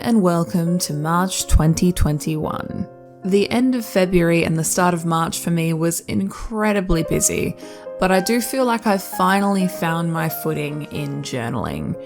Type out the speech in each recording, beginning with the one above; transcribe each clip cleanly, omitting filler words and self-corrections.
and welcome to March 2021. The end of February and the start of March for me was incredibly busy, but I do feel like I've finally found my footing in journaling.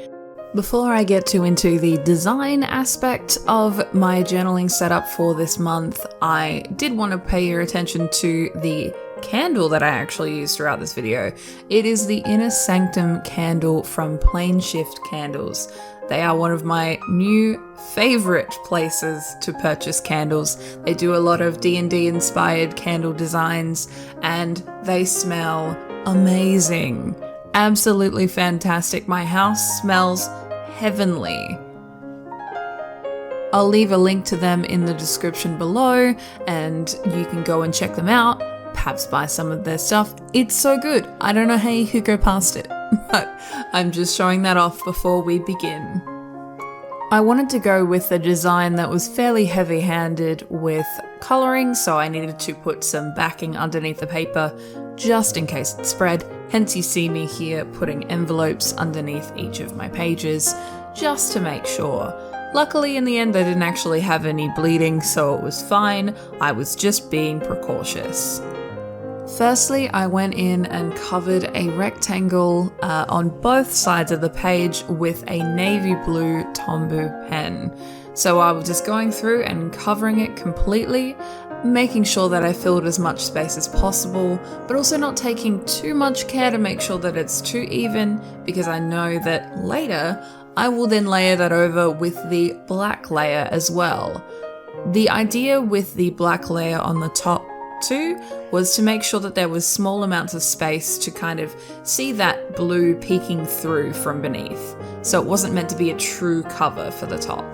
Before I get into the design aspect of my journaling setup for this month, I did want to pay your attention to the candle that I actually used throughout this video. It is the Inner Sanctum candle from Plane Shift Candles. They are one of my new favorite places to purchase candles. They do a lot of D&D inspired candle designs and they smell amazing. Absolutely fantastic. My house smells heavenly. I'll leave a link to them in the description below and you can go and check them out. Perhaps buy some of their stuff. It's so good. I don't know how you could go past it, but I'm just showing that off before we begin. I wanted to go with a design that was fairly heavy-handed with colouring, so I needed to put some backing underneath the paper just in case it spread. Hence you see me here putting envelopes underneath each of my pages just to make sure. Luckily in the end I didn't actually have any bleeding, so it was fine. I was just being precautious. Firstly, I went in and covered a rectangle on both sides of the page with a navy blue Tombow pen. So I was just going through and covering it completely, making sure that I filled as much space as possible, but also not taking too much care to make sure that it's too even, because I know that later I will then layer that over with the black layer as well. The idea with the black layer on the top too was to make sure that there was small amounts of space to kind of see that blue peeking through from beneath. So it wasn't meant to be a true cover for the top.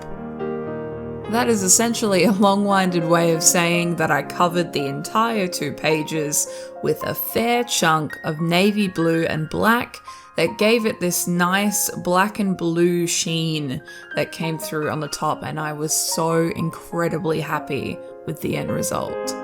That is essentially a long-winded way of saying that I covered the entire 2 pages with a fair chunk of navy blue and black that gave it this nice black and blue sheen that came through on the top, and I was so incredibly happy with the end result.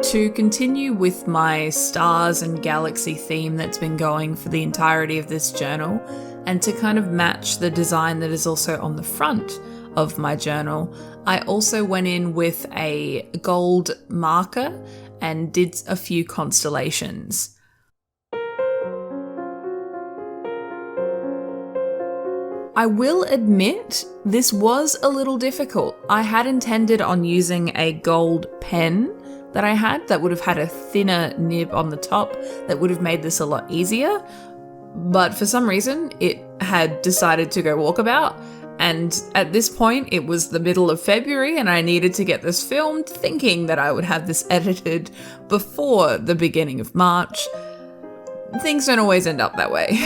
To continue with my stars and galaxy theme that's been going for the entirety of this journal, and to kind of match the design that is also on the front of my journal, I also went in with a gold marker and did a few constellations. I will admit, this was a little difficult. I had intended on using a gold pen that I had that would have had a thinner nib on the top that would have made this a lot easier, but for some reason it had decided to go walkabout, and at this point it was the middle of February and I needed to get this filmed thinking that I would have this edited before the beginning of March. Things don't always end up that way.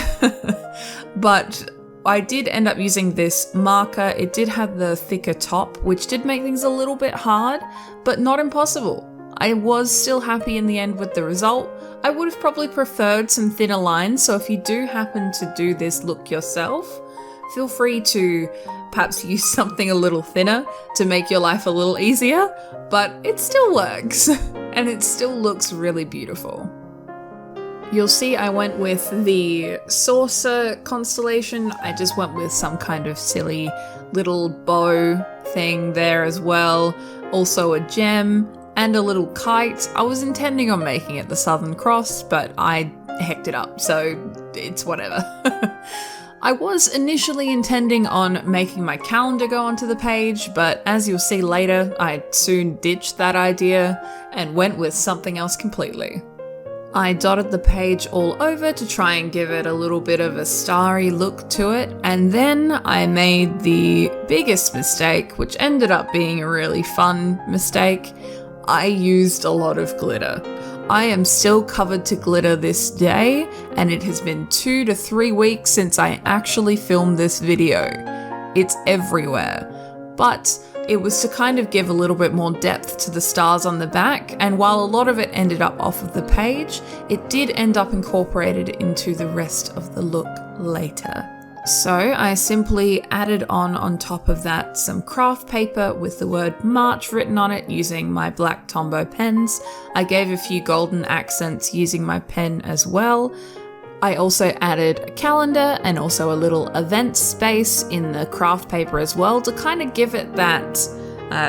But I did end up using this marker. It did have the thicker top, which did make things a little bit hard, but not impossible. I was still happy in the end with the result. I would have probably preferred some thinner lines, so if you do happen to do this look yourself, feel free to perhaps use something a little thinner to make your life a little easier, but it still works and it still looks really beautiful. You'll see I went with the saucer constellation. I just went with some kind of silly little bow thing there as well. Also a gem and a little kite. I was intending on making it the Southern Cross, but I hecked it up, so it's whatever. I was initially intending on making my calendar go onto the page, but as you'll see later, I soon ditched that idea and went with something else completely. I dotted the page all over to try and give it a little bit of a starry look to it, and then I made the biggest mistake, which ended up being a really fun mistake. I used a lot of glitter. I am still covered to glitter this day, and it has been 2 to 3 weeks since I actually filmed this video. It's everywhere. But it was to kind of give a little bit more depth to the stars on the back, and while a lot of it ended up off of the page, it did end up incorporated into the rest of the look later. So I simply added on top of that some craft paper with the word March written on it using my black Tombow pens. I gave a few golden accents using my pen as well. I also added a calendar and also a little event space in the craft paper as well to kind of give it that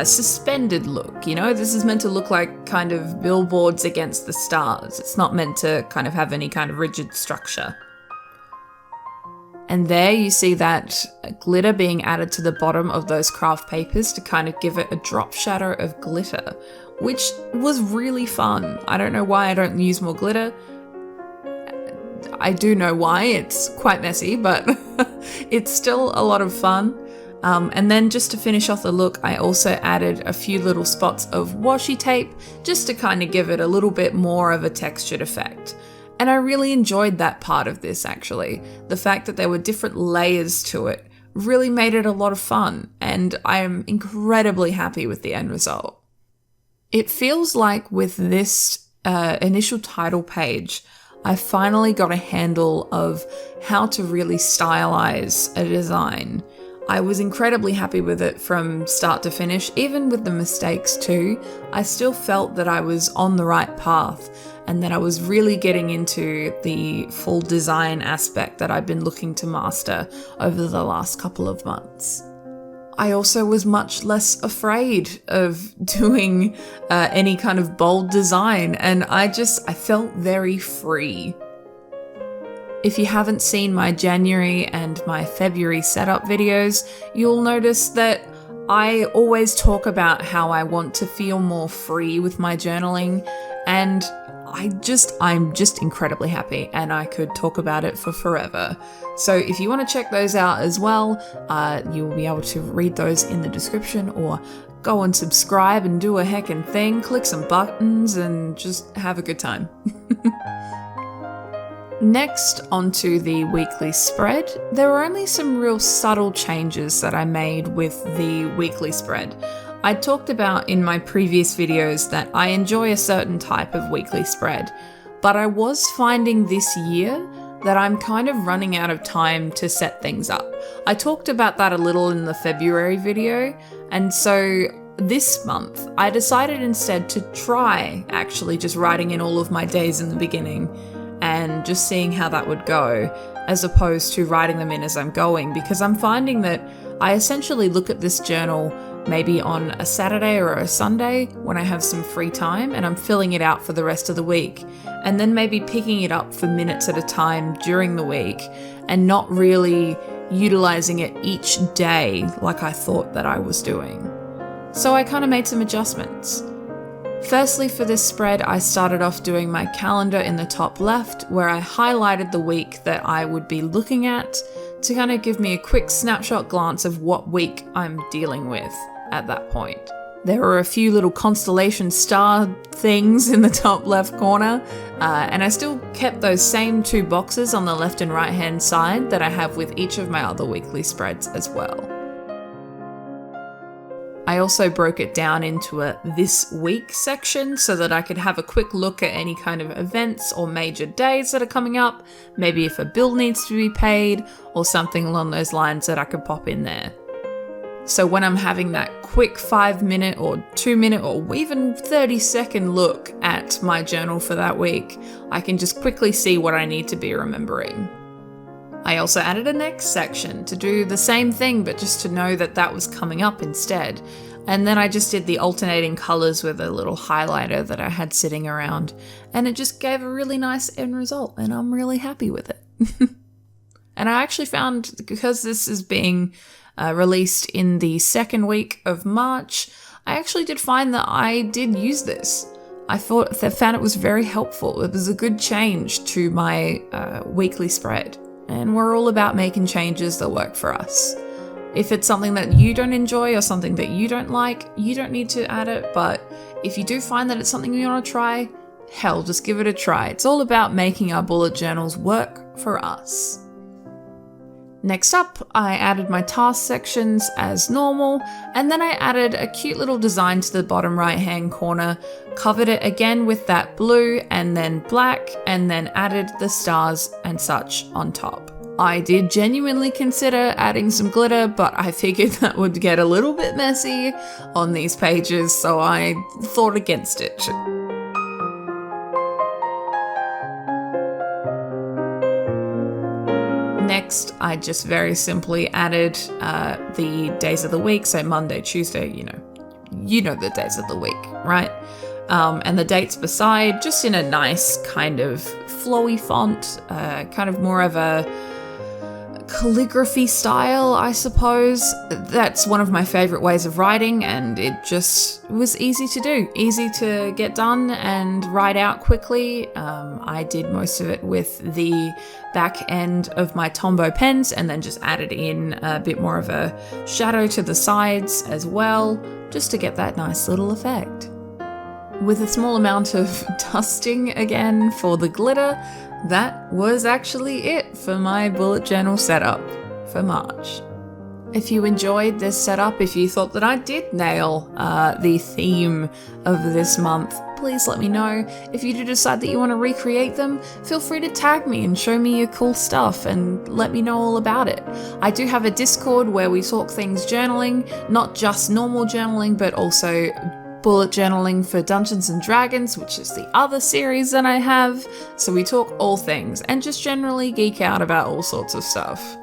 suspended look. You know, this is meant to look like kind of billboards against the stars. It's not meant to kind of have any kind of rigid structure. And there you see that glitter being added to the bottom of those craft papers to kind of give it a drop shadow of glitter, which was really fun. I don't know why I don't use more glitter. I do know why, it's quite messy, but it's still a lot of fun. And then just to finish off the look, I also added a few little spots of washi tape just to kind of give it a little bit more of a textured effect. And I really enjoyed that part of this actually. The fact that there were different layers to it really made it a lot of fun, and I am incredibly happy with the end result. It feels like with this initial title page, I finally got a handle of how to really stylize a design. I was incredibly happy with it from start to finish, even with the mistakes too. I still felt that I was on the right path and that I was really getting into the full design aspect that I've been looking to master over the last couple of months. I also was much less afraid of doing any kind of bold design, and I felt very free. If you haven't seen my January and my February setup videos, you'll notice that I always talk about how I want to feel more free with my journaling, and I'm just incredibly happy, and I could talk about it for forever. So if you want to check those out as well, you'll be able to read those in the description, or go and subscribe and do a heckin' thing, click some buttons and just have a good time. Next, onto the weekly spread. There were only some real subtle changes that I made with the weekly spread. I talked about in my previous videos that I enjoy a certain type of weekly spread, but I was finding this year that I'm kind of running out of time to set things up. I talked about that a little in the February video, and so this month I decided instead to try actually just writing in all of my days in the beginning and just seeing how that would go, as opposed to writing them in as I'm going, because I'm finding that I essentially look at this journal maybe on a Saturday or a Sunday when I have some free time and I'm filling it out for the rest of the week, and then maybe picking it up for minutes at a time during the week and not really utilizing it each day like I thought that I was doing. So I kind of made some adjustments. Firstly, for this spread, I started off doing my calendar in the top left, where I highlighted the week that I would be looking at to kind of give me a quick snapshot glance of what week I'm dealing with at that point. There were a few little constellation star things in the top left corner, and I still kept those same two boxes on the left and right hand side that I have with each of my other weekly spreads as well. I also broke it down into a this week section so that I could have a quick look at any kind of events or major days that are coming up, maybe if a bill needs to be paid or something along those lines that I could pop in there. So when I'm having that quick 5-minute or 2-minute or even 30-second look at my journal for that week, I can just quickly see what I need to be remembering. I also added a next section to do the same thing, but just to know that that was coming up instead. And then I just did the alternating colors with a little highlighter that I had sitting around, and it just gave a really nice end result, and I'm really happy with it. And I actually found, because this is being released in the second week of March, I actually did find that I did use this. I found it was very helpful. It was a good change to my weekly spread. And we're all about making changes that work for us. If it's something that you don't enjoy or something that you don't like, you don't need to add it. But if you do find that it's something you want to try, hell, just give it a try. It's all about making our bullet journals work for us. Next up, I added my task sections as normal, and then I added a cute little design to the bottom right hand corner, covered it again with that blue and then black, and then added the stars and such on top. I did genuinely consider adding some glitter, but I figured that would get a little bit messy on these pages, so I thought against it. Next, I just very simply added the days of the week, so Monday, Tuesday, you know the days of the week, right? And the dates beside, just in a nice kind of flowy font, kind of more of a calligraphy style, I suppose. That's one of my favorite ways of writing, and it just was easy to do, easy to get done and write out quickly. I did most of it with the back end of my Tombow pens and then just added in a bit more of a shadow to the sides as well, just to get that nice little effect. With a small amount of dusting again for the glitter, that was actually it for my bullet journal setup for March. If you enjoyed this setup, if you thought that I did nail the theme of this month, please let me know. If you do decide that you want to recreate them, feel free to tag me and show me your cool stuff and let me know all about it. I do have a Discord where we talk things journaling, not just normal journaling, but also bullet journaling for Dungeons and Dragons, which is the other series that I have. So we talk all things and just generally geek out about all sorts of stuff.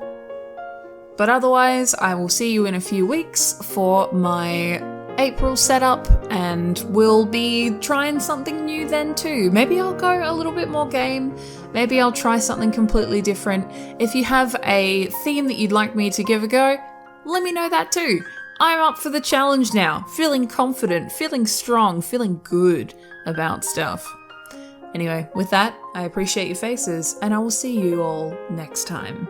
But otherwise, I will see you in a few weeks for my April setup, and we'll be trying something new then too. Maybe I'll go a little bit more game. Maybe I'll try something completely different. If you have a theme that you'd like me to give a go, let me know that too. I'm up for the challenge now, feeling confident, feeling strong, feeling good about stuff. Anyway, with that, I appreciate your faces, and I will see you all next time.